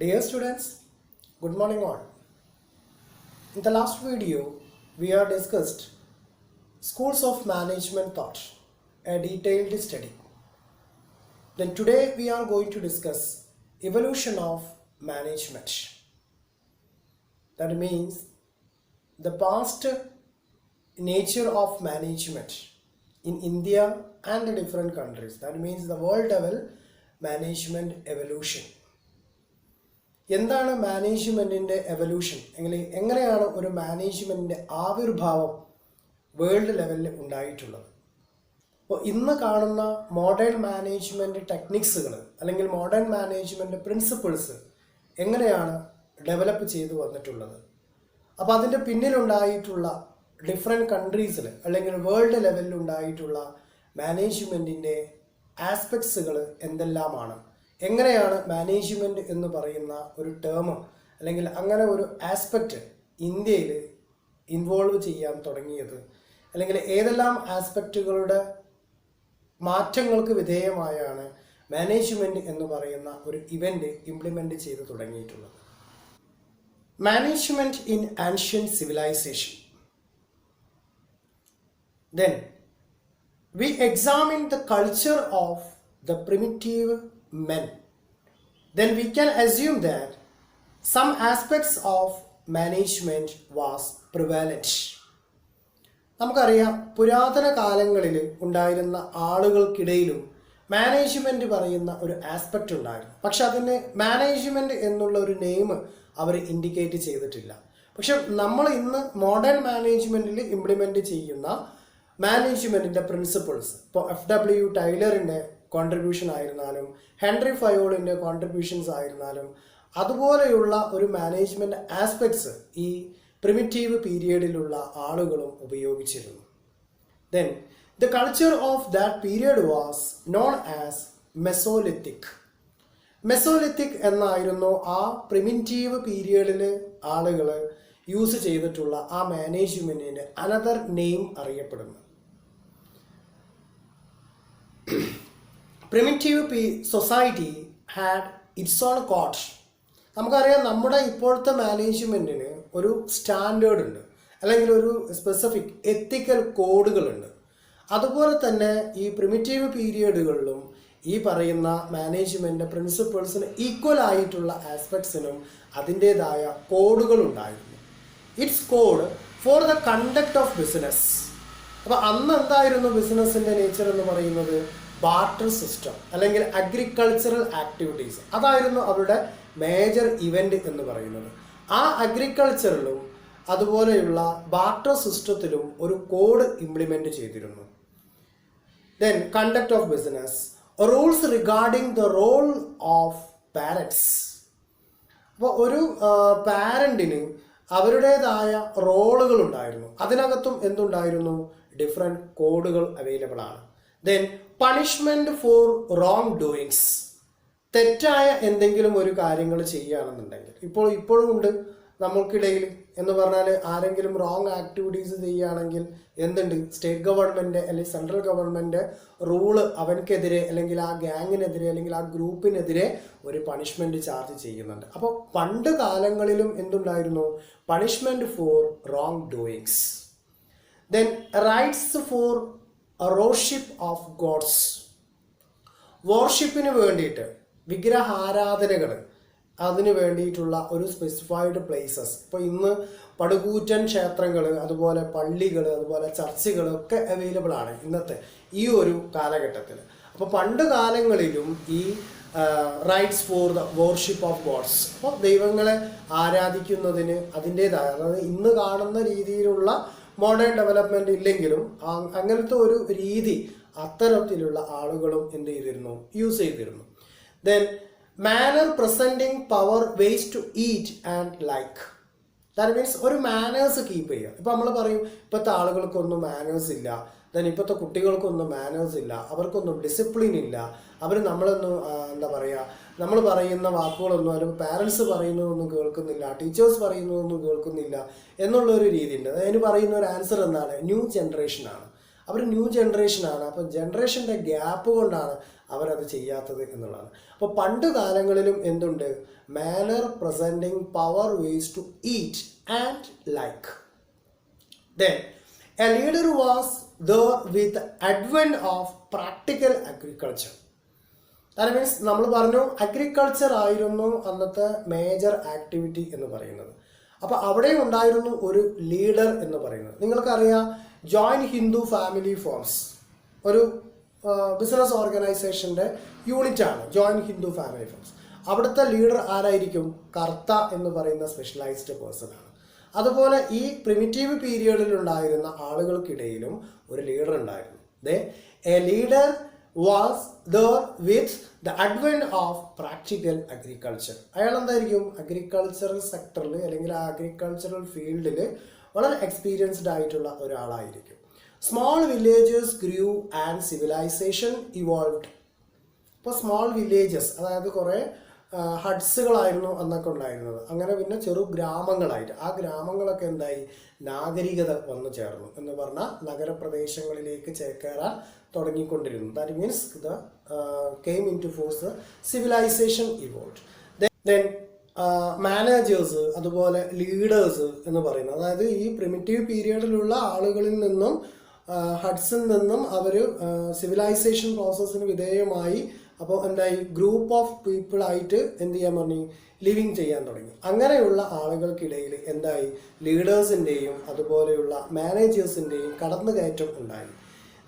Dear students, good morning all. In the last video, we have discussed schools of management thought, a detailed study. Then today we are going to discuss evolution of management. That means the past nature of management in India and the different countries. That means the world level management evolution. എന്താണ് മാനേജ്മെൻറ്റിൻ്റെ evolution, എങ്ങനെയാണ് ഒരു മാനേജ്മെൻറ്റിൻ്റെ ആവിർഭാവം world ലെവലിൽ ഉണ്ടായിട്ടുള്ളത്? അപ്പോൾ ഇന്ന് കാണുന്ന modern management ടെക്നിക്സുകൾ അല്ലെങ്കിൽ modern management principles എങ്ങനെയാണ് ഡെവലപ്പ് ചെയ്തു വന്നിട്ടുള്ളത്? അപ്പോൾ അതിൻ്റെ പിന്നിലുണ്ടായിട്ടുള്ള ഡിഫറെൻറ്റ് കൺട്രീസിൽ അല്ലെങ്കിൽ വേൾഡ് ലെവലിൽ ഉണ്ടായിട്ടുള്ള മാനേജ്മെൻറ്റിൻ്റെ ആസ്പെക്ട്സുകൾ എന്തെല്ലാമാണ്? എങ്ങനെയാണ് മാനേജ്മെൻറ്റ് എന്ന് പറയുന്ന ഒരു ടേം അല്ലെങ്കിൽ അങ്ങനെ ഒരു ആസ്പെക്റ്റ് ഇന്ത്യയിൽ ഇൻവോൾവ് ചെയ്യാൻ തുടങ്ങിയത്? അല്ലെങ്കിൽ ഏതെല്ലാം ആസ്പെക്റ്റുകളുടെ മാറ്റങ്ങൾക്ക് വിധേയമായാണ് മാനേജ്മെൻറ്റ് എന്ന് പറയുന്ന ഒരു ഇവൻ്റ് ഇംപ്ലിമെൻ്റ് ചെയ്ത് തുടങ്ങിയിട്ടുള്ളത്? Management in ancient civilisation. Then we examine the culture of the primitive men. Then we can assume that some aspects of management was prevalent. നമുക്കറിയാം, പുരാതന കാലങ്ങളിൽ ഉണ്ടായിരുന്ന ആളുകൾക്കിടയിലും മാനേജ്മെൻറ്റ് പറയുന്ന ഒരു ആസ്പെക്റ്റ് ഉണ്ടായിരുന്നു. പക്ഷെ അതിന് മാനേജ്മെൻറ്റ് എന്നുള്ള ഒരു നെയിം അവർ ഇൻഡിക്കേറ്റ് ചെയ്തിട്ടില്ല. പക്ഷെ നമ്മൾ ഇന്ന് മോഡേൺ മാനേജ്മെൻറ്റിൽ ഇംപ്ലിമെൻറ്റ് ചെയ്യുന്ന മാനേജ്മെൻറ്റിൻ്റെ പ്രിൻസിപ്പിൾസ്, ഇപ്പോൾ FW ടൈലറിൻ്റെ കോൺട്രിബ്യൂഷൻ ആയിരുന്നാലും ഹെൻറി ഫയോളിൻ്റെ കോൺട്രിബ്യൂഷൻസ് ആയിരുന്നാലും അതുപോലെയുള്ള ഒരു മാനേജ്മെൻറ്റ് ആസ്പെക്ട്സ് ഈ പ്രിമിറ്റീവ് പീരിയഡിലുള്ള ആളുകളും ഉപയോഗിച്ചിരുന്നു. Then the culture of that period was known as Mesolithic. Mesolithic എന്നായിരുന്നു ആ പ്രിമിറ്റീവ് പീരിയഡിൽ ആളുകൾ യൂസ് ചെയ്തിട്ടുള്ള ആ മാനേജ്മെൻറ്റിൻ്റെ അനദർ നെയിം അറിയപ്പെടുന്നു. Primitive society had it's on code. നമുക്കറിയാം, നമ്മുടെ ഇപ്പോഴത്തെ മാനേജ്മെൻറ്റിന് ഒരു സ്റ്റാൻഡേർഡ് ഉണ്ട്, അല്ലെങ്കിൽ ഒരു സ്പെസിഫിക് എത്തിക്കൽ കോഡുകളുണ്ട്. അതുപോലെ തന്നെ ഈ പ്രിമിറ്റീവ് പീരിയഡുകളിലും ഈ പറയുന്ന മാനേജ്മെൻറ്റ് പ്രിൻസിപ്പിൾസിന് ഈക്വൽ ആയിട്ടുള്ള ആസ്പെക്ട്സിനും അതിൻ്റേതായ കോഡുകളുണ്ടായിരുന്നു. It's code for the conduct of business. അപ്പോൾ അന്ന് എന്തായിരുന്നു ബിസിനസ്സിൻ്റെ നേച്ചർ എന്ന് പറയുന്നത്? ബാർട്ടർ സിസ്റ്റം അല്ലെങ്കിൽ അഗ്രികൾച്ചറൽ ആക്ടിവിറ്റീസ്, അതായിരുന്നു അവരുടെ മേജർ ഇവൻ്റ് എന്ന് പറയുന്നത്. ആ അഗ്രികൾച്ചറിലും അതുപോലെയുള്ള ബാർട്ടർ സിസ്റ്റത്തിലും ഒരു കോഡ് ഇംപ്ലിമെൻ്റ് ചെയ്തിരുന്നു. Then conduct of business, rules regarding the role of parents. അപ്പോൾ ഒരു പാരൻറ്റിന് അവരുടേതായ റോളുകൾ ഉണ്ടായിരുന്നു. അതിനകത്തും എന്തുണ്ടായിരുന്നു? ഡിഫറെൻറ്റ് കോഡുകൾ അവൈലബിൾ ആണ്. Then punishment for wrongdoings. തെറ്റായ എന്തെങ്കിലും ഒരു കാര്യങ്ങൾ ചെയ്യുകയാണെന്നുണ്ടെങ്കിൽ, ഇപ്പോഴും ഉണ്ട് നമ്മൾക്കിടയിൽ എന്ന് പറഞ്ഞാൽ, ആരെങ്കിലും റോങ് ആക്ടിവിറ്റീസ് ചെയ്യുകയാണെങ്കിൽ എന്തുണ്ട്? സ്റ്റേറ്റ് ഗവൺമെൻറ് അല്ലെങ്കിൽ സെൻട്രൽ ഗവൺമെൻറ് റൂള് അവനക്കെതിരെ അല്ലെങ്കിൽ ആ ഗ്യാങ്ങിനെതിരെ അല്ലെങ്കിൽ ആ ഗ്രൂപ്പിനെതിരെ ഒരു പണിഷ്മെൻറ്റ് ചാർജ് ചെയ്യുന്നുണ്ട്. അപ്പോൾ പണ്ട് കാലങ്ങളിലും എന്തുണ്ടായിരുന്നു? Punishment for wrongdoings. Then rites for worship of gods. വർഷിപ്പിന് വേണ്ടിയിട്ട് വിഗ്രഹാരാധനകൾ, അതിന് വേണ്ടിയിട്ടുള്ള ഒരു സ്പെസിഫൈഡ് പ്ലേസസ്. ഇപ്പോൾ ഇന്ന് പടുകൂറ്റൻ ക്ഷേത്രങ്ങൾ, അതുപോലെ പള്ളികൾ, അതുപോലെ ചർച്ചുകളൊക്കെ അവൈലബിൾ ആണ് ഇന്നത്തെ ഈ ഒരു കാലഘട്ടത്തിൽ. അപ്പോൾ പണ്ട് കാലങ്ങളിലും ഈ rites for the worship of gods, അപ്പോൾ ദൈവങ്ങളെ ആരാധിക്കുന്നതിന് അതിൻ്റേതായ, അതായത് ഇന്ന് കാണുന്ന രീതിയിലുള്ള മോഡേൺ ഡെവലപ്മെൻറ്റ് ഇല്ലെങ്കിലും അങ്ങനത്തെ ഒരു രീതി അത്തരത്തിലുള്ള ആളുകളും എന്ത് ചെയ്തിരുന്നു? യൂസ് ചെയ്തിരുന്നു. Then manner presenting power ways to eat and like. That means ഒരു മാനേഴ്സ് കീപ്പ് ചെയ്യുക. ഇപ്പോൾ നമ്മൾ പറയും ഇപ്പോഴത്തെ ആളുകൾക്കൊന്നും മാനേഴ്സ് ഇല്ല, ദെൻ ഇപ്പോഴത്തെ കുട്ടികൾക്കൊന്നും മാനേഴ്സ് ഇല്ല, അവർക്കൊന്നും ഡിസിപ്ലിൻ ഇല്ല, അവർ നമ്മളൊന്നും എന്താ പറയുക, നമ്മൾ പറയുന്ന വാക്കുകളൊന്നും, അല്ലെങ്കിൽ പാരൻസ് പറയുന്നതൊന്നും കേൾക്കുന്നില്ല, ടീച്ചേഴ്സ് പറയുന്നതൊന്നും കേൾക്കുന്നില്ല എന്നുള്ളൊരു രീതിയുണ്ട്. അതിന് പറയുന്ന ഒരു ആൻസർ എന്താണ്? ന്യൂ ജനറേഷനാണ്. അവർ ന്യൂ ജനറേഷനാണ്. അപ്പം ജനറേഷൻ്റെ ഗ്യാപ്പ് കൊണ്ടാണ് അവരത് ചെയ്യാത്തത് എന്നുള്ളതാണ്. അപ്പോൾ പണ്ട് കാലങ്ങളിലും എന്തുണ്ട്, manner presenting power ways to eat and like. Then a leader was there with the advent of practical agriculture. That means നമ്മൾ പറഞ്ഞു അഗ്രികൾച്ചർ ആയിരുന്നു അന്നത്തെ മേജർ ആക്ടിവിറ്റി എന്ന് പറയുന്നത്. അപ്പോൾ അവിടെ ഉണ്ടായിരുന്നു ഒരു ലീഡർ എന്ന് പറയുന്നത്. നിങ്ങൾക്കറിയാം ജോയിൻറ്റ് ഹിന്ദു ഫാമിലി ഫേംസ് ഒരു ബിസിനസ് ഓർഗനൈസേഷൻ്റെ യൂണിറ്റാണ് ജോയിൻറ്റ് ഹിന്ദു ഫാമിലി ഫേംസ്. അവിടുത്തെ ലീഡർ ആരായിരിക്കും? കർത്ത എന്ന് പറയുന്ന സ്പെഷ്യലൈസ്ഡ് പേഴ്സൺ ആണ്. അതുപോലെ ഈ പ്രിമിറ്റീവ് പീരിയഡിൽ ഉണ്ടായിരുന്ന ആളുകൾക്കിടയിലും ഒരു ലീഡർ ഉണ്ടായിരുന്നു. A leader was there with the advent of practical agriculture. അയാൾ എന്തായിരിക്കും? അഗ്രികൾച്ചറൽ സെക്ടറിൽ അല്ലെങ്കിൽ ആ അഗ്രികൾച്ചറൽ ഫീൽഡിൽ വളരെ എക്സ്പീരിയൻസ്ഡ് ആയിട്ടുള്ള ഒരാളായിരിക്കും. Small villages grew and civilisation evolved. ഇപ്പോൾ സ്മോൾ വില്ലേജസ്, അതായത് കുറേ ഹഡ്സുകളായിരുന്നു അന്നൊക്കെ ഉണ്ടായിരുന്നത്. അങ്ങനെ പിന്നെ ചെറു ഗ്രാമങ്ങളായിട്ട് ആ ഗ്രാമങ്ങളൊക്കെ എന്തായി? നാഗരികത വന്നു ചേർന്നു എന്ന് പറഞ്ഞാൽ നഗരപ്രദേശങ്ങളിലേക്ക് ചേക്കേറാൻ തുടങ്ങിക്കൊണ്ടിരുന്നു. That means they came into force civilisation evolved. Then managers, അതുപോലെ ലീഡേഴ്സ് എന്ന് പറയുന്നത്, അതായത് ഈ പ്രിമിറ്റീവ് പീരിയഡിലുള്ള ആളുകളിൽ നിന്നും ഹഡ്സിൽ നിന്നും അവർ സിവിലൈസേഷൻ പ്രോസസ്സിന് വിധേയമായി. അപ്പോൾ എന്തായി? ഗ്രൂപ്പ് ഓഫ് പീപ്പിൾ ആയിട്ട് എന്ത് ചെയ്യാൻ പറഞ്ഞു? ലിവിങ് ചെയ്യാൻ തുടങ്ങി. അങ്ങനെയുള്ള ആളുകൾക്കിടയിൽ എന്തായി? ലീഡേഴ്സിൻ്റെയും അതുപോലെയുള്ള മാനേജേഴ്സിൻ്റെയും കടന്നുകയറ്റം ഉണ്ടായി.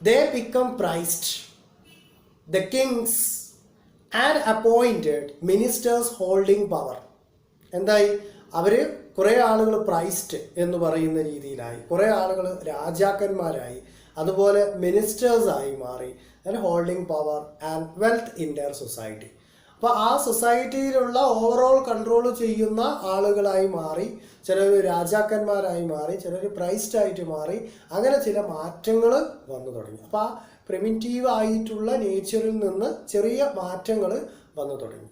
ദേ become priced the Kings and appointed ministers holding power. എന്തായി? അവർ കുറേ ആളുകൾ പ്രൈസ്ഡ് എന്ന് പറയുന്ന രീതിയിലായി, കുറേ ആളുകൾ രാജാക്കന്മാരായി, അതുപോലെ മിനിസ്റ്റേഴ്സായി മാറി. Holding power and wealth in there society. അപ്പോൾ ആ സൊസൈറ്റിയിലുള്ള ഓവറോൾ കൺട്രോൾ ചെയ്യുന്ന ആളുകളായി മാറി. ചിലർ രാജാക്കന്മാരായി മാറി, ചിലർ പ്രൈസ്ഡ് ആയിട്ട് മാറി. അങ്ങനെ ചില മാറ്റങ്ങൾ വന്നു തുടങ്ങി. അപ്പോൾ ആ പ്രിമിറ്റീവ് ആയിട്ടുള്ള നേച്ചറിൽ നിന്ന് ചെറിയ മാറ്റങ്ങൾ വന്നു തുടങ്ങി.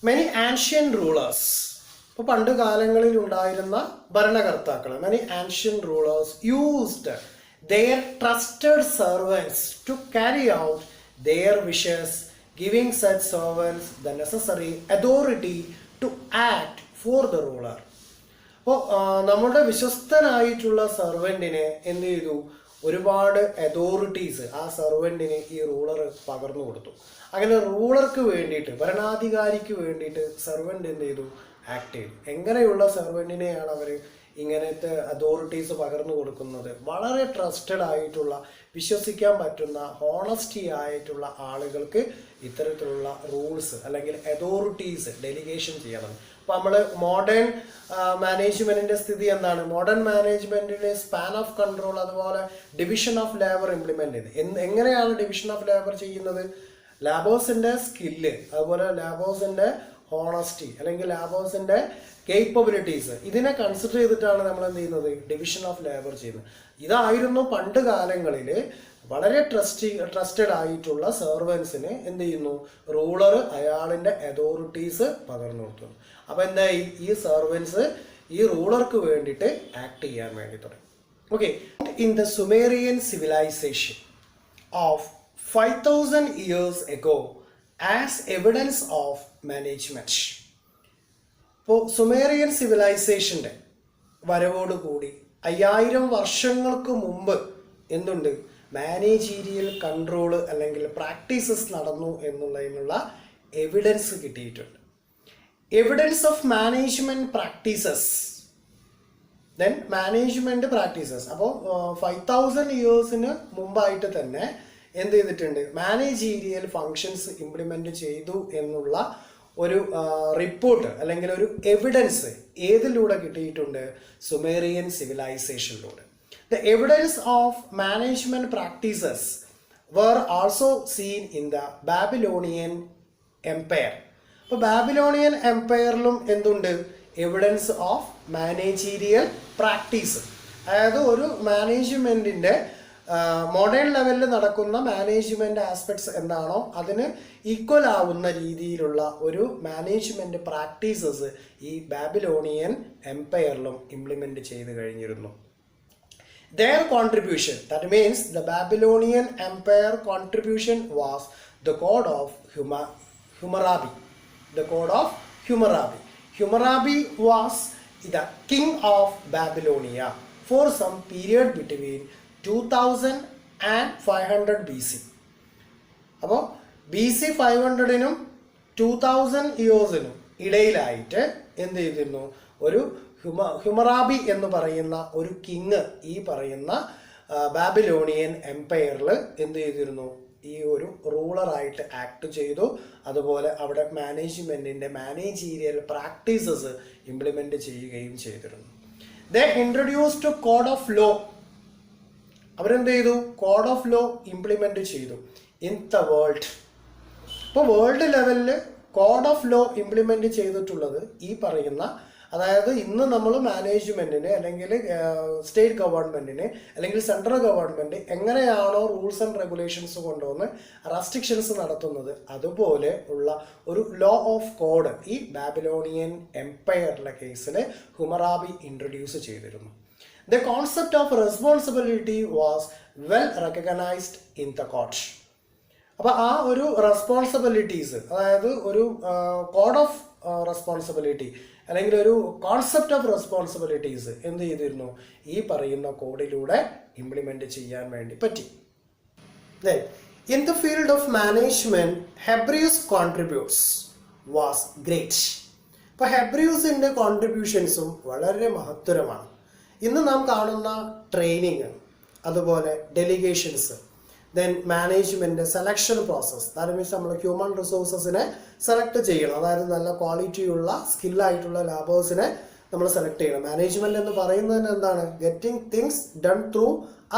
Many ancient rulers. ഇപ്പോൾ പണ്ട് കാലങ്ങളിൽ ഉണ്ടായിരുന്ന ഭരണകർത്താക്കൾ, many ancient rulers used their trusted servants to carry out their wishes, giving such servants the necessary authority to act for the ruler. അപ്പോൾ നമ്മുടെ വിശ്വസ്തനായിട്ടുള്ള സെർവൻറ്റിനെ എന്ത് ചെയ്തു? ഒരുപാട് അതോറിറ്റീസ് ആ സെർവൻറ്റിന് ഈ റൂളർ പകർന്നു കൊടുത്തു. അങ്ങനെ റൂളർക്ക് വേണ്ടിയിട്ട്, ഭരണാധികാരിക്ക് വേണ്ടിയിട്ട് സെർവൻറ്റ് എന്ത് ചെയ്തു? ആക്ട് ചെയ്തു. എങ്ങനെയുള്ള സെർവൻറ്റിനെയാണ് അവർ ഇങ്ങനത്തെ അതോറിറ്റീസ് പകർന്നു കൊടുക്കുന്നത്? വളരെ ട്രസ്റ്റഡ് ആയിട്ടുള്ള, വിശ്വസിക്കാൻ പറ്റുന്ന, ഹോണസ്റ്റി ആയിട്ടുള്ള ആളുകൾക്ക് ഇത്തരത്തിലുള്ള റൂൾസ് അല്ലെങ്കിൽ അതോറിറ്റീസ് ഡെലിഗേഷൻ ചെയ്യണം. അപ്പോൾ നമ്മൾ മോഡേൺ മാനേജ്മെൻറ്റിൻ്റെ സ്ഥിതി എന്താണ്? മോഡേൺ മാനേജ്മെൻറ്റിന് സ്പാൻ ഓഫ് കൺട്രോൾ, അതുപോലെ ഡിവിഷൻ ഓഫ് ലേബർ ഇംപ്ലിമെൻ്റ് ചെയ്ത് എങ്ങനെയാണ് ഡിവിഷൻ ഓഫ് ലേബർ ചെയ്യുന്നത്? ലാബേഴ്സിൻ്റെ സ്കില്ല്, അതുപോലെ ലാബേഴ്സിൻ്റെ ഹോണസ്റ്റി അല്ലെങ്കിൽ ലാബേഴ്സിൻ്റെ കേപ്പബിലിറ്റീസ്, ഇതിനെ കൺസിഡർ ചെയ്തിട്ടാണ് നമ്മൾ എന്ത് ചെയ്യുന്നത്? ഡിവിഷൻ ഓഫ് ലേബർ ചെയ്യുന്നത്. ഇതായിരുന്നു പണ്ട് കാലങ്ങളിൽ വളരെ ട്രസ്റ്റഡ് ആയിട്ടുള്ള സെർവൻസിന് എന്ത് ചെയ്യുന്നു? റൂളർ അയാളിൻ്റെ അതോറിറ്റീസ് പകർന്നു കൊടുക്കുന്നു. അപ്പോൾ എന്തായി? ഈ സെർവൻസ് ഈ റൂളർക്ക് വേണ്ടിയിട്ട് ആക്ട് ചെയ്യാൻ വേണ്ടി തുടങ്ങി. Okay. In the Sumerian civilization of 5000 years ago as evidence of management. ഇപ്പോൾ സുമേറിയൻ സിവിലൈസേഷൻ്റെ വരവോടുകൂടി 5000 വർഷങ്ങൾക്ക് മുമ്പ് എന്തുണ്ട്? മാനേജീരിയൽ കൺട്രോൾ അല്ലെങ്കിൽ പ്രാക്ടീസസ് നടന്നു എന്നുള്ളതിനുള്ള എവിഡൻസ് കിട്ടിയിട്ടുണ്ട്. Evidence of management practices, then management practices. അപ്പോൾ 5000 yearsന് മുമ്പായിട്ട് തന്നെ എന്ത് ചെയ്തിട്ടുണ്ട്? മാനേജീരിയൽ ഫങ്ഷൻസ് ഇംപ്ലിമെൻ്റ് ചെയ്തു എന്നുള്ള ഒരു റിപ്പോർട്ട് അല്ലെങ്കിൽ ഒരു എവിഡൻസ് ഏതിലൂടെ കിട്ടിയിട്ടുണ്ട്? സുമേറിയൻ സിവിലൈസേഷനിലൂടെ. The evidence of management practices were also seen in the Babylonian Empire. അപ്പോൾ ബാബിലോണിയൻ എംപയറിലും എന്തുണ്ട്? Evidence of managerial practice. അതായത് ഒരു മാനേജ്മെൻറ്റിൻ്റെ മോഡേൺ ലെവലിൽ നടക്കുന്ന മാനേജ്മെൻറ്റ് ആസ്പെക്ട്സ് എന്താണോ അതിന് ഈക്വൽ ആവുന്ന രീതിയിലുള്ള ഒരു മാനേജ്മെൻറ്റ് പ്രാക്ടീസസ് ഈ ബാബിലോണിയൻ എംപയറിലും ഇംപ്ലിമെൻറ്റ് ചെയ്ത് കഴിഞ്ഞിരുന്നു. Their contribution, that means the Babylonian Empire contribution, was the code of Hammurabi. The code of Hammurabi. Hammurabi was the king of Babylonia for some period between 2000 and 500 BC. അപ്പോൾ B C 500-നും 2000 ഇയേഴ്സിനും ഇടയിലായിട്ട് എന്ത് ചെയ്തിരുന്നു, ഒരു ഹ്യൂമറാബി എന്ന് പറയുന്ന ഒരു king ഈ പറയുന്ന Babylonian എംപയറിൽ എന്ത് ചെയ്തിരുന്നു, ഈ ഒരു റൂളറായിട്ട് ആക്ട് ചെയ്തു. അതുപോലെ അവിടെ മാനേജ്മെൻറ്റിൻ്റെ മാനേജീരിയൽ പ്രാക്ടീസസ് ഇംപ്ലിമെൻ്റ് ചെയ്യുകയും ചെയ്തിരുന്നു. ദേ ഇൻട്രൊഡ്യൂസ്ഡ് കോഡ് ഓഫ് ലോ. അവരെന്ത് ചെയ്തു, കോഡ് ഓഫ് ലോ ഇംപ്ലിമെൻ്റ് ചെയ്തു ഇൻ ദ വേൾഡ്. ഇപ്പോൾ വേൾഡ് ലെവലിൽ കോഡ് ഓഫ് ലോ ഇംപ്ലിമെൻ്റ് ചെയ്തിട്ടുള്ളത് ഈ പറയുന്ന, അതായത് ഇന്ന് നമ്മൾ മാനേജ്മെൻറ്റിന് അല്ലെങ്കിൽ സ്റ്റേറ്റ് ഗവൺമെൻറ്റിന് അല്ലെങ്കിൽ സെൻട്രൽ ഗവൺമെൻറ് എങ്ങനെയാണോ റൂൾസ് ആൻഡ് റെഗുലേഷൻസ് കൊണ്ടുവന്ന് റെസ്ട്രിക്ഷൻസ് നടത്തുന്നത്, അതുപോലെ ഉള്ള ഒരു ലോ ഓഫ് കോഡ് ഈ ബാബിലോണിയൻ എംപയറിലെ കേസിൽ ഹുമറാബി ഇൻട്രൊഡ്യൂസ് ചെയ്തിരുന്നു. The concept of responsibility was well recognised in the court. അപ്പോൾ ആ ഒരു റെസ്പോൺസിബിലിറ്റീസ്, അതായത് ഒരു കോഡ് ഓഫ് റെസ്പോൺസിബിലിറ്റി അല്ലെങ്കിൽ ഒരു കോൺസെപ്റ്റ് ഓഫ് റെസ്പോൺസിബിലിറ്റീസ് എന്ത് ചെയ്തിരുന്നു, ഈ പറയുന്ന കോഡിലൂടെ ഇംപ്ലിമെൻ്റ് ചെയ്യാൻ വേണ്ടി പറ്റി. Then, in the field of management, Hebraeus contributes was great. അപ്പോൾ ഹെബ്രിയൂസിൻ്റെ കോൺട്രിബ്യൂഷൻസും വളരെ മഹത്തരമാണ്. ഇന്ന് നാം കാണുന്ന ട്രെയിനിങ്, അതുപോലെ delegations, then management selection process, that means നമ്മൾ ഹ്യൂമൻ റിസോഴ്സസിനെ സെലക്ട് ചെയ്യണം. അതായത് നല്ല ക്വാളിറ്റിയുള്ള സ്കില്ലായിട്ടുള്ള ലാബേഴ്സിനെ നമ്മൾ സെലക്ട് ചെയ്യണം. മാനേജ്മെൻറ്റ് എന്ന് പറയുന്നത് എന്താണ്, getting things done through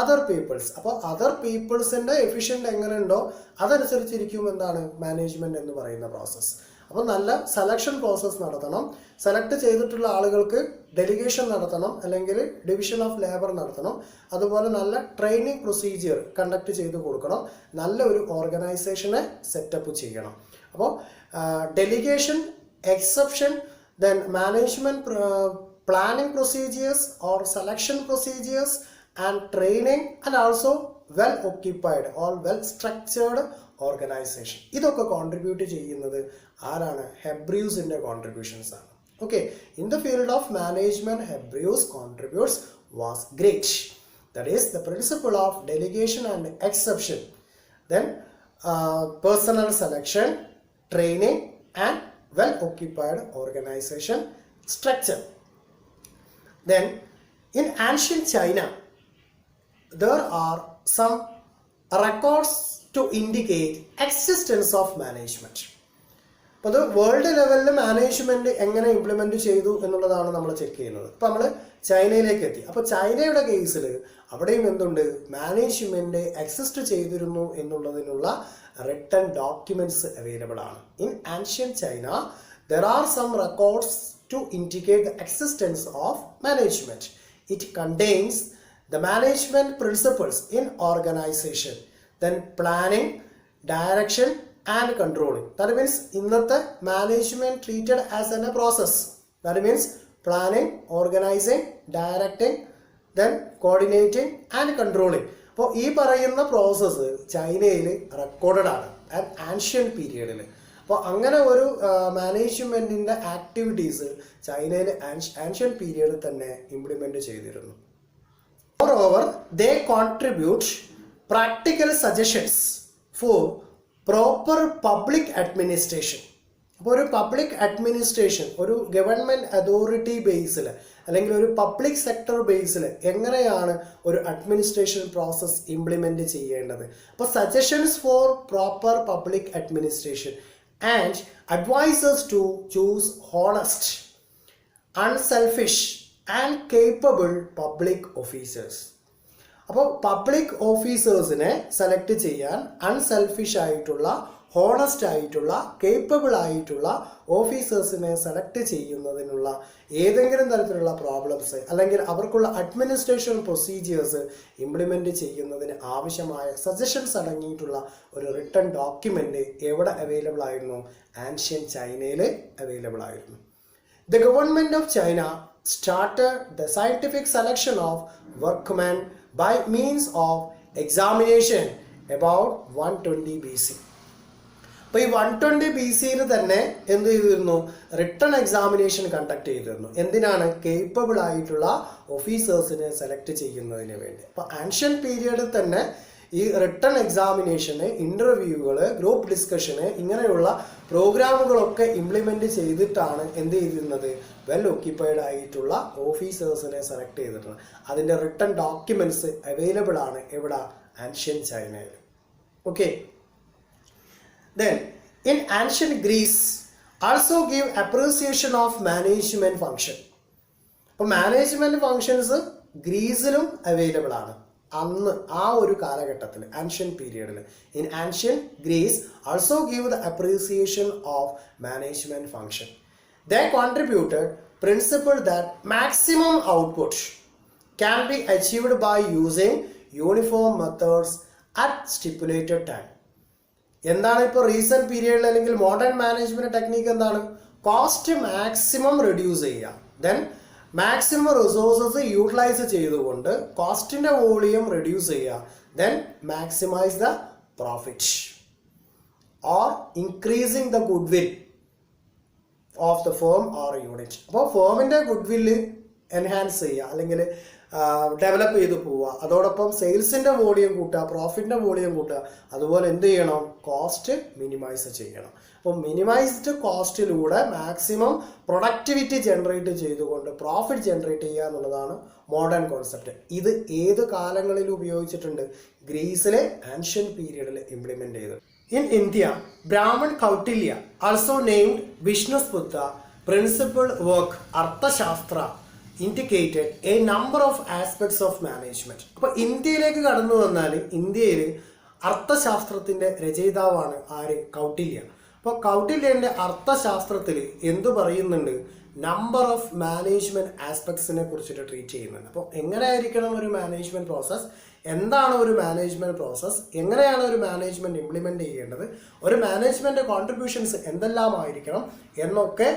other peoples. അപ്പോൾ അതർ പീപ്പിൾസിൻ്റെ എഫിഷ്യൻ്റ് എങ്ങനെ ഉണ്ടോ അതനുസരിച്ചിരിക്കും എന്താണ് മാനേജ്മെൻറ്റ് എന്ന് പറയുന്ന പ്രോസസ്സ്. അപ്പോൾ നല്ല സെലക്ഷൻ പ്രോസസ്സ് നടത്തണം. സെലക്ട് ചെയ്തിട്ടുള്ള ആളുകൾക്ക് ഡെലിഗേഷൻ നടത്തണം, അല്ലെങ്കിൽ ഡിവിഷൻ ഓഫ് ലേബർ നടത്തണം. അതുപോലെ നല്ല ട്രെയിനിങ് പ്രൊസീജിയർ കണ്ടക്ട് ചെയ്ത് കൊടുക്കണം. നല്ല ഒരു ഓർഗനൈസേഷനെ സെറ്റപ്പ് ചെയ്യണം. അപ്പോൾ delegation, exception, then management planning procedures or selection procedures and training and also well occupied or well structured organisation. ഇതൊക്കെ കോൺട്രിബ്യൂട്ട് ചെയ്യുന്നത് ആരാണ്, ഹെബ്രിയൂസിൻ്റെ കോൺട്രിബ്യൂഷൻസ് ആണ്. Okay, in the field of management Hebrews contributes was great. That is the principle of delegation and exception, then personnel selection, training and well occupied organisation structure. Then in ancient China there are some records to indicate existence of management. അപ്പോൾ അത് world ലെവലിൽ management എങ്ങനെ implement ചെയ്തു എന്നുള്ളതാണ് നമ്മൾ check ചെയ്യുന്നത്. ഇപ്പോൾ നമ്മൾ ചൈനയിലേക്ക് എത്തി. അപ്പോൾ ചൈനയുടെ കേസിൽ അവിടെയും എന്തുണ്ട്, മാനേജ്മെൻറ്റ് എക്സിസ്റ്റ് ചെയ്തിരുന്നു എന്നുള്ളതിനുള്ള റിട്ടൺ ഡോക്യുമെൻറ്റ്സ് അവൈലബിൾ ആണ്. In ancient China there are some records to indicate the existence of management. It contains the management principles in organization, then planning, direction and controlling. That means ഇന്നത്തെ management treated as a process. That means planning, organizing, directing, then coordinating and controlling. അപ്പോൾ ഈ പറയുന്ന process ചൈനയിൽ recorded ആണ് ആറ്റ് ancient പീരിയഡിൽ. അപ്പോൾ അങ്ങനെ ഒരു മാനേജ്മെൻറ്റിൻ്റെ activities ചൈനയിൽ ആൻഷ്യൻ പീരിയഡിൽ തന്നെ ഇംപ്ലിമെൻറ്റ് ചെയ്തിരുന്നു. മോറോവർ ദേ contribute practical suggestions four proper public administration. അപ്പോൾ ഒരു പബ്ലിക് അഡ്മിനിസ്ട്രേഷൻ ഒരു ഗവൺമെൻറ് അതോറിറ്റി ബേസിൽ അല്ലെങ്കിൽ ഒരു പബ്ലിക് സെക്ടർ ബേസിൽ എങ്ങനെയാണ് ഒരു അഡ്മിനിസ്ട്രേഷൻ പ്രോസസ്സ് ഇംപ്ലിമെൻറ്റ് ചെയ്യേണ്ടത്. അപ്പോൾ suggestions four proper public administration and advisors to choose honest, unselfish and capable public officers. അപ്പോൾ പബ്ലിക് ഓഫീസേഴ്സിനെ സെലക്ട് ചെയ്യാൻ അൺസെൽഫിഷ് ആയിട്ടുള്ള, ഹോണസ്റ്റ് ആയിട്ടുള്ള, കേപ്പബിൾ ആയിട്ടുള്ള ഓഫീസേഴ്സിനെ സെലക്ട് ചെയ്യുന്നതിനുള്ള ഏതെങ്കിലും തരത്തിലുള്ള പ്രോബ്ലംസ് അല്ലെങ്കിൽ അവർക്കുള്ള അഡ്മിനിസ്ട്രേഷൻ പ്രൊസീജിയേഴ്സ് ഇംപ്ലിമെൻറ്റ് ചെയ്യുന്നതിന് ആവശ്യമായ സജഷൻസ് അടങ്ങിയിട്ടുള്ള ഒരു റിട്ടൺ ഡോക്യുമെൻ്റ് എവിടെ അവൈലബിൾ ആയിരുന്നു, ആൻഷ്യൻ ചൈനയിൽ അവൈലബിൾ ആയിരുന്നു. The government of China started the scientific selection of workmen by means of examination about 120 BC. അപ്പോൾ ഈ 120 BC തന്നെ എന്ത് ചെയ്തിരുന്നു? റിട്ടൺ എക്സാമിനേഷൻ കണ്ടക്ട് ചെയ്തിരുന്നു. എന്തിനാണ്? കേപ്പബിൾ ആയിട്ടുള്ള ഓഫീസേഴ്സിനെ സെലക്ട് ചെയ്യുന്നതിന് വേണ്ടി. അപ്പോൾ ആൻഷ്യൻ പീരിയഡിൽ തന്നെ ഈ റിട്ടൺ എക്സാമിനേഷന്, ഇൻ്റർവ്യൂകൾ, ഗ്രൂപ്പ് ഡിസ്കഷന് ഇങ്ങനെയുള്ള പ്രോഗ്രാമുകളൊക്കെ ഇംപ്ലിമെൻറ്റ് ചെയ്തിട്ടാണ് എന്ത് ചെയ്തിരുന്നത്? വെൽ ഓക്യുപ്പൈഡ് ആയിട്ടുള്ള ഓഫീസേഴ്സിനെ സെലക്ട് ചെയ്തിട്ടുണ്ട്. അതിൻ്റെ റിട്ടൺ ഡോക്യുമെൻറ്റ്സ് അവൈലബിൾ ആണ് എവിടെ? ആൻഷ്യൻ ചൈനയിൽ. Okay. Then in ancient Greece also give appreciation of management function. അപ്പോൾ മാനേജ്മെൻറ്റ് ഫങ്ഷൻസ് ഗ്രീസിലും അവൈലബിൾ ആണ് അന്ന് ആ ഒരു കാലഘട്ടത്തിൽ, ആൻഷ്യൻ പീരിയഡിൽ. In ancient Greece also give the appreciation of management function. They contributed principle that maximum output can be achieved by using uniform methods at stipulated time. എന്താണ് ഇപ്പോൾ റീസെൻറ്റ് പീരിയഡിൽ അല്ലെങ്കിൽ മോഡേൺ മാനേജ്മെൻറ്റ് ടെക്നിക്ക് എന്താണ്? Cost maximum reduce ചെയ്യുക, then maximum resources utilise ചെയ്തുകൊണ്ട് കോസ്റ്റിൻ്റെ volume reduce ചെയ്യുക, then maximise the profit or increasing the good will of the firm or unit. അപ്പോൾ ഫേമിൻ്റെ ഗുഡ് വില്ല് എൻഹാൻസ് ചെയ്യുക അല്ലെങ്കിൽ ഡെവലപ്പ് ചെയ്ത് പോവുക, അതോടൊപ്പം സെയിൽസിൻ്റെ വോളിയം കൂട്ടുക, പ്രോഫിറ്റിൻ്റെ വോളിയം കൂട്ടുക. അതുപോലെ എന്ത് ചെയ്യണം? കോസ്റ്റ് മിനിമൈസ് ചെയ്യണം. അപ്പോൾ മിനിമൈസ്ഡ് കോസ്റ്റിലൂടെ മാക്സിമം പ്രൊഡക്ടിവിറ്റി ജനറേറ്റ് ചെയ്തുകൊണ്ട് പ്രോഫിറ്റ് ജനറേറ്റ് ചെയ്യുക എന്നുള്ളതാണ് മോഡേൺ കോൺസെപ്റ്റ്. ഇത് ഏത് കാലങ്ങളിൽ ഉപയോഗിച്ചിട്ടുണ്ട്? ഗ്രീസിലെ ആൻഷ്യൻ പീരിയഡിൽ ഇംപ്ലിമെൻ്റ് ചെയ്തു. In India, Brahman Kautilya also named Vishnugupta principle work Arthashastra indicated a number of aspects of management. അപ്പോൾ ഇന്ത്യയിലേക്ക് കടന്നു വന്നാൽ ഇന്ത്യയിൽ അർത്ഥശാസ്ത്രത്തിൻ്റെ രചയിതാവാണ് ആര്? കൗട്ടില്യ. അപ്പോൾ കൗട്ടില്യൻ്റെ അർത്ഥശാസ്ത്രത്തിൽ എന്തു പറയുന്നുണ്ട്? നമ്പർ ഓഫ് മാനേജ്മെന്റ് ആസ്പെക്ട്സിനെ കുറിച്ചിട്ട് ട്രീറ്റ് ചെയ്യുന്നുണ്ട്. അപ്പോൾ എങ്ങനെയായിരിക്കണം ഒരു മാനേജ്മെന്റ് പ്രോസസ്സ്, എന്താണ് ഒരു മാനേജ്മെന്റ് പ്രോസസ്സ്, എങ്ങനെയാണ് ഒരു മാനേജ്മെന്റ് ഇംപ്ലിമെന്റ് ചെയ്യേണ്ടത്, ഒരു മാനേജ്മെന്റ് കോൺട്രിബ്യൂഷൻസ് എന്തെല്ലാമായിരിക്കണം എന്നൊക്കെ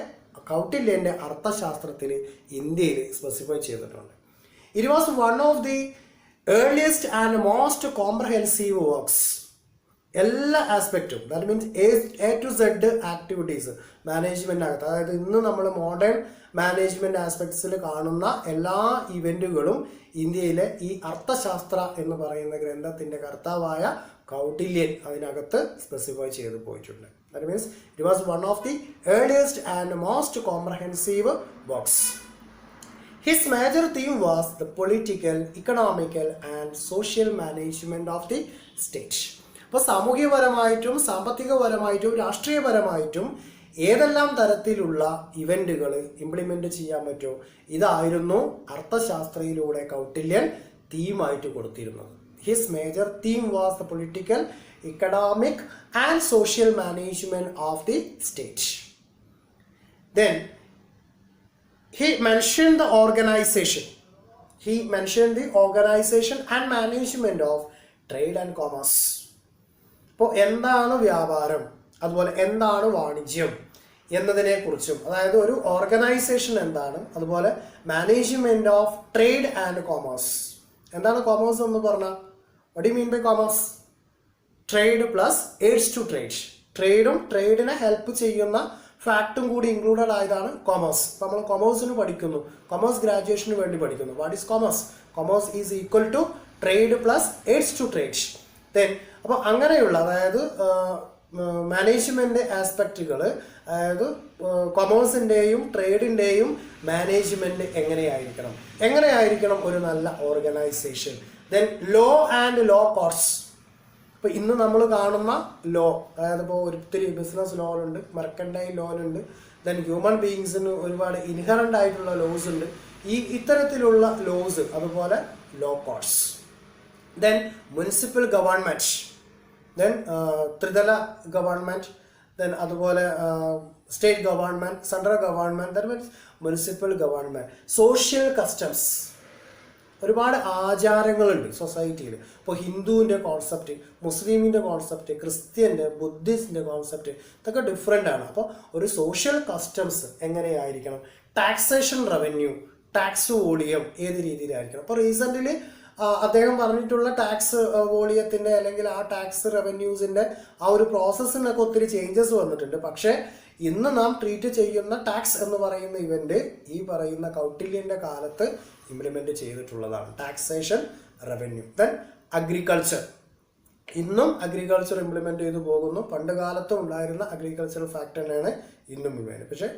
കൗട്ടില്യൻ്റെ അർത്ഥശാസ്ത്രത്തിൽ ഇന്ത്യയിൽ സ്പെസിഫൈ ചെയ്തിട്ടുണ്ട്. It was one of the earliest and most comprehensive works. എല്ലാ ആസ്പെക്റ്റും, that means A to Z activities മാനേജ്മെൻറ്റിനകത്ത്, അതായത് ഇന്ന് നമ്മൾ മോഡേൺ മാനേജ്മെൻറ്റ് ആസ്പെക്ട്സിൽ കാണുന്ന എല്ലാ ഇവൻറ്റുകളും ഇന്ത്യയിലെ ഈ അർത്ഥശാസ്ത്ര എന്ന് പറയുന്ന ഗ്രന്ഥത്തിൻ്റെ കർത്താവായ കൗട്ടില്യൻ അതിനകത്ത് സ്പെസിഫൈ ചെയ്ത് പോയിട്ടുണ്ട്. That means it was one of the earliest and most comprehensive works. His major theme was the political, economical and social management of the state. അപ്പോൾ സാമൂഹികപരമായിട്ടും സാമ്പത്തികപരമായിട്ടും രാഷ്ട്രീയപരമായിട്ടും ഏതെല്ലാം തരത്തിലുള്ള ഇവൻറ്റുകൾ ഇംപ്ലിമെൻ്റ് ചെയ്യാൻ പറ്റുമോ ഇതായിരുന്നു അർത്ഥശാസ്ത്രയിലൂടെ കൗട്ടില്യൻ തീമായിട്ട് കൊടുത്തിരുന്നത്. His major theme was the political, economic and social management of the state. Then he mentioned the organization. He mentioned the organization and management of trade and commerce. ഇപ്പോൾ എന്താണ് വ്യാപാരം, അതുപോലെ എന്താണ് വാണിജ്യം എന്നതിനെക്കുറിച്ചും, അതായത് ഒരു ഓർഗനൈസേഷൻ എന്താണ്, അതുപോലെ management of trade and commerce. എന്താണ് കോമേഴ്സ് എന്ന് പറഞ്ഞാൽ? What do you mean by commerce? Trade plus aids to trade. ട്രേഡും ട്രേഡിനെ ഹെൽപ്പ് ചെയ്യുന്ന ഫാക്റ്റും കൂടി ഇൻക്ലൂഡഡ് ആയതാണ് കോമേഴ്സ്. ഇപ്പോൾ നമ്മൾ കൊമേഴ്സിന് പഠിക്കുന്നു, കൊമേഴ്സ് ഗ്രാജുവേഷന് വേണ്ടി പഠിക്കുന്നു. What is commerce? Commerce is equal to trade plus aids to trade. Then അപ്പോൾ അങ്ങനെയുള്ള, അതായത് മാനേജ്മെൻറ്റ് ആസ്പെക്റ്റുകൾ, അതായത് കൊമേഴ്സിൻ്റെയും ട്രേഡിൻ്റെയും മാനേജ്മെൻറ്റ് എങ്ങനെയായിരിക്കണം ഒരു നല്ല organisation. Then law and law codes. ഇപ്പോൾ ഇന്ന് നമ്മൾ കാണുന്ന ലോ, അതായത് ഇപ്പോൾ ഒത്തിരി ബിസിനസ് ലോ ഉണ്ട്, മെർക്കൻഡൈൽ ലോ ഉണ്ട്, ദെൻ ഹ്യൂമൻ ബീയിങ്സിന് ഒരുപാട് ഇൻഹറൻ്റ് ആയിട്ടുള്ള ലോസ് ഉണ്ട്. ഇത്തരത്തിലുള്ള ലോസ്, അതുപോലെ law codes. Then municipal government, then ത്രിതല ഗവൺമെൻറ്, ദെൻ അതുപോലെ state government, central government, that means municipal government. Social customs, ഒരുപാട് ആചാരങ്ങളുണ്ട് സൊസൈറ്റിയിൽ. ഇപ്പോൾ ഹിന്ദുവിൻ്റെ കോൺസെപ്റ്റ്, മുസ്ലിമിൻ്റെ കോൺസെപ്റ്റ്, ക്രിസ്ത്യൻ്റെ, ബുദ്ധിസ്റ്റിൻ്റെ കോൺസെപ്റ്റ്, ഇതൊക്കെ ഡിഫറെൻ്റ് ആണ്. അപ്പോൾ ഒരു സോഷ്യൽ കസ്റ്റംസ് എങ്ങനെയായിരിക്കണം, ടാക്സേഷൻ റവന്യൂ, ടാക്സ് വോളിയം ഏത് രീതിയിലായിരിക്കണം. അപ്പോൾ റീസെൻ്റ്ലി അദ്ദേഹം പറഞ്ഞിട്ടുള്ള ടാക്സ് വോളിയത്തിൻ്റെ അല്ലെങ്കിൽ ആ ടാക്സ് റവന്യൂസിൻ്റെ ആ ഒരു പ്രോസസ്സിനൊക്കെ ഒത്തിരി ചേഞ്ചസ് വന്നിട്ടുണ്ട്. പക്ഷേ ഇന്ന് നാം ട്രീറ്റ് ചെയ്യുന്ന ടാക്സ് എന്ന് പറയുന്ന ഇവന്റ് ഈ പറയുന്ന കൗട്ടില്യൻ്റെ കാലത്ത് ഇംപ്ലിമെന്റ് ചെയ്തിട്ടുള്ളതാണ്. Taxation, revenue. Then agriculture. ഇന്നും അഗ്രികൾച്ചർ ഇംപ്ലിമെന്റ് ചെയ്തു പോകുന്നു. പണ്ട് കാലത്തും ഉണ്ടായിരുന്ന അഗ്രികൾച്ചറൽ ഫാക്ട് തന്നെയാണ് ഇന്നും ഇംപ്ലിമെന്റ്. പക്ഷേ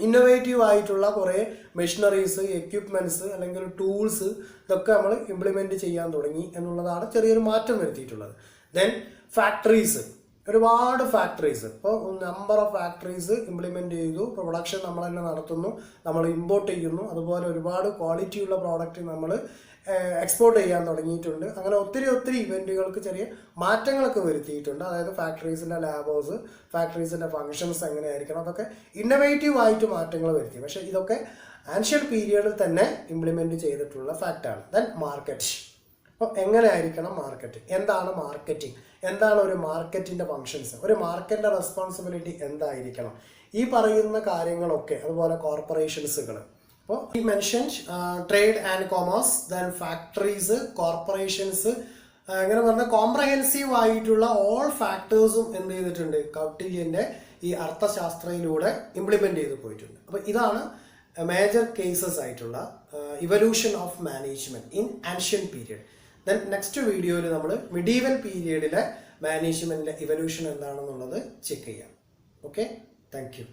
ഇന്നോവേറ്റീവ് ആയിട്ടുള്ള കുറേ മെഷീനറീസ്, എക്യുപ്മെന്റ്സ് അല്ലെങ്കിൽ ടൂൾസ് ഇതൊക്കെ നമ്മൾ ഇംപ്ലിമെന്റ് ചെയ്യാൻ തുടങ്ങി എന്നുള്ളതാണ് ചെറിയൊരു മാറ്റം വരുത്തിയിട്ടുള്ളത്. ദെൻ ഫാക്ടറീസ്, ഒരുപാട് ഫാക്ടറീസ്, ഇപ്പോൾ നമ്പർ ഓഫ് ഫാക്ടറീസ് ഇംപ്ലിമെന്റ് ചെയ്തു. പ്രൊഡക്ഷൻ നമ്മൾ തന്നെ നടത്തുന്നു, നമ്മൾ ഇമ്പോർട്ട് ചെയ്യുന്നു. അതുപോലെ ഒരുപാട് ക്വാളിറ്റിയുള്ള പ്രോഡക്റ്റ് നമ്മൾ എക്സ്പോർട്ട് ചെയ്യാൻ തുടങ്ങിയിട്ടുണ്ട്. അങ്ങനെ ഒത്തിരി ഇവന്റുകൾക്ക് ചെറിയ മാറ്റങ്ങളൊക്കെ വരുത്തിയിട്ടുണ്ട്. അതായത് ഫാക്ടറീസിൻ്റെ ലാബോസ്, ഫാക്ടറീസിൻ്റെ ഫങ്ഷൻസ് എങ്ങനെയായിരിക്കണം, അതൊക്കെ ഇന്നോവേറ്റീവ് ആയിട്ട് മാറ്റങ്ങൾ വരുത്തി. പക്ഷേ ഇതൊക്കെ ആൻഷ്യൻ പീരിയഡിൽ തന്നെ ഇംപ്ലിമെന്റ് ചെയ്തിട്ടുള്ള ഫാക്റ്റാണ്. Then market. അപ്പോൾ എങ്ങനെയായിരിക്കണം മാർക്കറ്റ്, എന്താണ് മാർക്കറ്റിംഗ്, എന്താണ് ഒരു മാർക്കറ്റിൻ്റെ ഫങ്ഷൻസ്, ഒരു മാർക്കറ്റിൻ്റെ റെസ്പോൺസിബിലിറ്റി എന്തായിരിക്കണം, ഈ പറയുന്ന കാര്യങ്ങളൊക്കെ. അതുപോലെ കോർപ്പറേഷൻസുകൾ. അപ്പോൾ ഈ mentioned trade and commerce, then factories, corporations, അങ്ങനെ പറഞ്ഞാൽ കോംപ്രഹെൻസീവ് ആയിട്ടുള്ള ഓൾ ഫാക്ടേഴ്സും എന്ത് ചെയ്തിട്ടുണ്ട്, കൗട്ടില്യൻ്റെ ഈ അർത്ഥശാസ്ത്രയിലൂടെ ഇംപ്ലിമെന്റ് ചെയ്ത് പോയിട്ടുണ്ട്. അപ്പോൾ ഇതാണ് മേജർ കേസസ് ആയിട്ടുള്ള evolution of management in ancient period. Then next വീഡിയോയിൽ നമ്മൾ മിഡീവൽ പീരിയഡിലെ മാനേജ്മെന്റിലെ ഇവല്യൂഷൻ എന്താണെന്നുള്ളത് ചെക്ക് ചെയ്യാം. Okay, thank you.